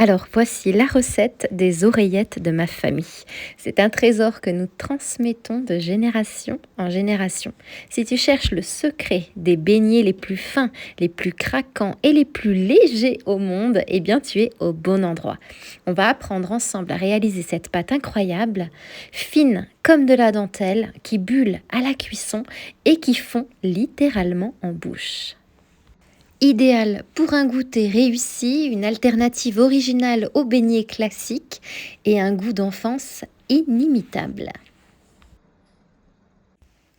Alors voici la recette des oreillettes de ma famille. C'est un trésor que nous transmettons de génération en génération. Si tu cherches le secret des beignets les plus fins, les plus craquants et les plus légers au monde, eh bien tu es au bon endroit. On va apprendre ensemble à réaliser cette pâte incroyable, fine comme de la dentelle, qui bulle à la cuisson et qui fond littéralement en bouche. Idéal pour un goûter réussi, une alternative originale aux beignets classiques et un goût d'enfance inimitable.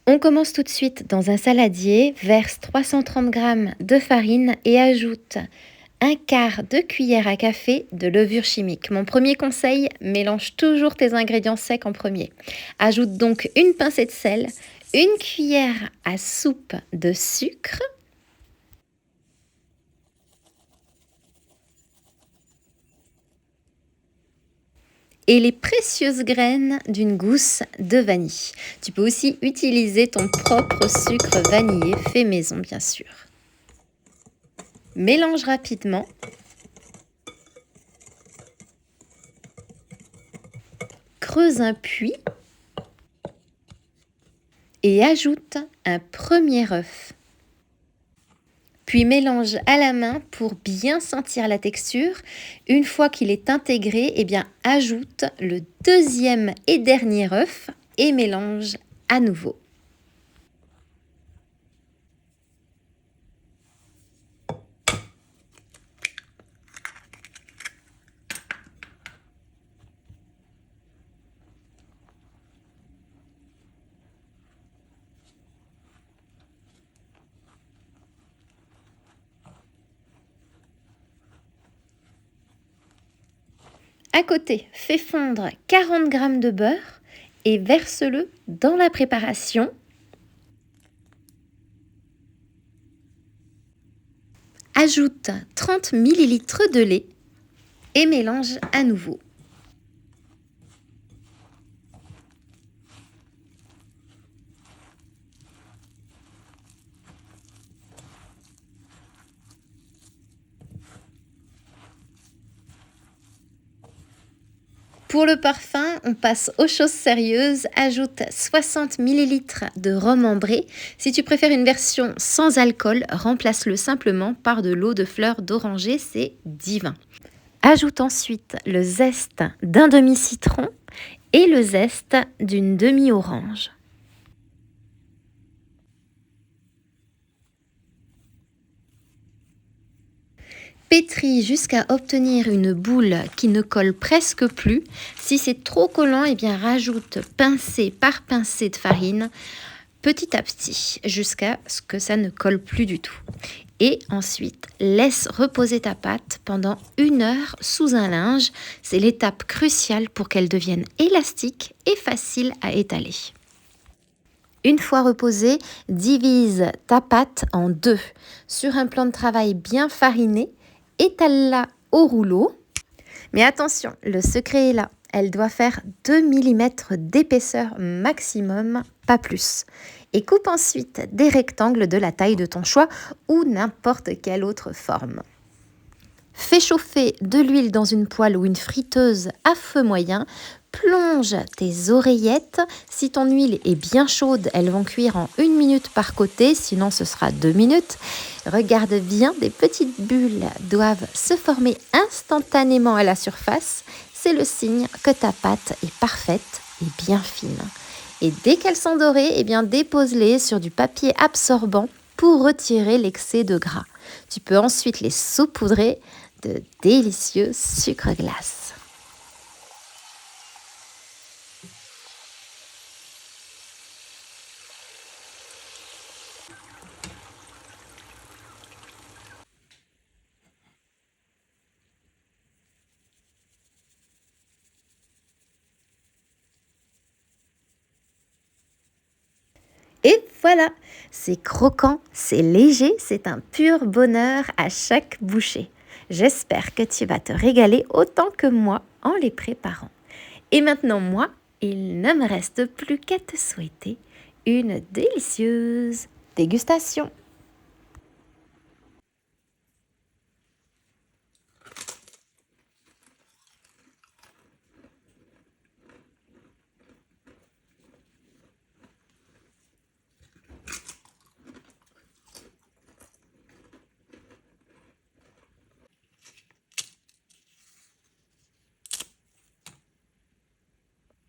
On commence tout de suite dans un saladier, verse 330 g de farine et ajoute un quart de cuillère à café de levure chimique. Mon premier conseil, mélange toujours tes ingrédients secs en premier. Ajoute donc une pincée de sel, une cuillère à soupe de sucre, et les précieuses graines d'une gousse de vanille. Tu peux aussi utiliser ton propre sucre vanillé fait maison, bien sûr. Mélange rapidement. Creuse un puits et ajoute un premier œuf. Puis mélange à la main pour bien sentir la texture. Une fois qu'il est intégré, eh bien, ajoute le deuxième et dernier œuf et mélange à nouveau. À côté, fais fondre 40 g de beurre et verse-le dans la préparation. Ajoute 30 ml de lait et mélange à nouveau. Pour le parfum, on passe aux choses sérieuses. Ajoute 60 ml de rhum ambré. Si tu préfères une version sans alcool, remplace-le simplement par de l'eau de fleur d'oranger, c'est divin. Ajoute ensuite le zeste d'un demi-citron et le zeste d'une demi-orange. Pétris jusqu'à obtenir une boule qui ne colle presque plus. Si c'est trop collant, eh bien rajoute pincée par pincée de farine petit à petit jusqu'à ce que ça ne colle plus du tout. Et ensuite, laisse reposer ta pâte pendant 1 heure sous un linge. C'est l'étape cruciale pour qu'elle devienne élastique et facile à étaler. Une fois reposée, divise ta pâte en 2. Sur un plan de travail bien fariné, étale-la au rouleau. Mais attention, le secret est là. Elle doit faire 2 mm d'épaisseur maximum, pas plus. Et coupe ensuite des rectangles de la taille de ton choix ou n'importe quelle autre forme. Fais chauffer de l'huile dans une poêle ou une friteuse à feu moyen. Plonge tes oreillettes. Si ton huile est bien chaude, elles vont cuire en 1 minute par côté, sinon ce sera 2 minutes. Regarde bien, des petites bulles doivent se former instantanément à la surface. C'est le signe que ta pâte est parfaite et bien fine. Et dès qu'elles sont dorées, eh bien dépose-les sur du papier absorbant pour retirer l'excès de gras. Tu peux ensuite les saupoudrer de délicieux sucre glace. Et voilà, c'est croquant, c'est léger, c'est un pur bonheur à chaque bouchée. J'espère que tu vas te régaler autant que moi en les préparant. Et maintenant, moi, il ne me reste plus qu'à te souhaiter une délicieuse dégustation.